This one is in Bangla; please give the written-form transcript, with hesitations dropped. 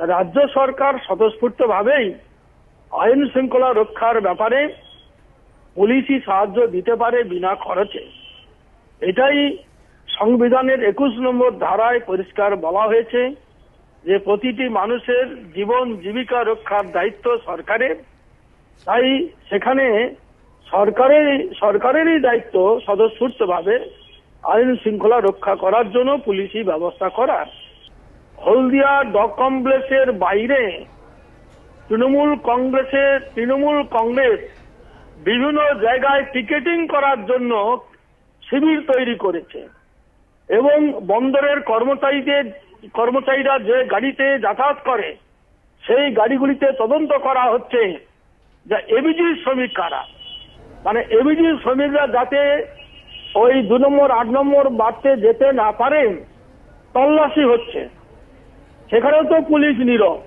রাজ্য সরকার স্বতঃস্ফূর্তভাবেই আইন শৃঙ্খলা রক্ষার ব্যাপারে পুলিশি সাহায্য দিতে পারে বিনা খরচে। এটাই সংবিধানের 21 নম্বর ধারায় পরিষ্কার বলা হয়েছে যে প্রতিটি মানুষের জীবন জীবিকা রক্ষার দায়িত্ব সরকারের। তাই সেখানে সরকারেরই দায়িত্ব স্বতঃস্ফূর্তভাবে আইন শৃঙ্খলা রক্ষা করার জন্য পুলিশি ব্যবস্থা করা। হলদিয়া ডক কমপ্লেক্সের বাইরে তৃণমূল কংগ্রেস বিভিন্ন জায়গায় পিকেটিং করার জন্য শিবির তৈরি করেছে এবং বন্দরের কর্মচারীরা যে গাড়িতে যাতায়াত করে সেই গাড়িগুলিতে তদন্ত করা হচ্ছে যে এবিজি শ্রমিক কারা, মানে এবিজি শ্রমিকরা যাতে ওই 2 নম্বর 8 নম্বর বাড়তে যেতে না পারেন তল্লাশি হচ্ছে। সেখানেও তো পুলিশ নীরব।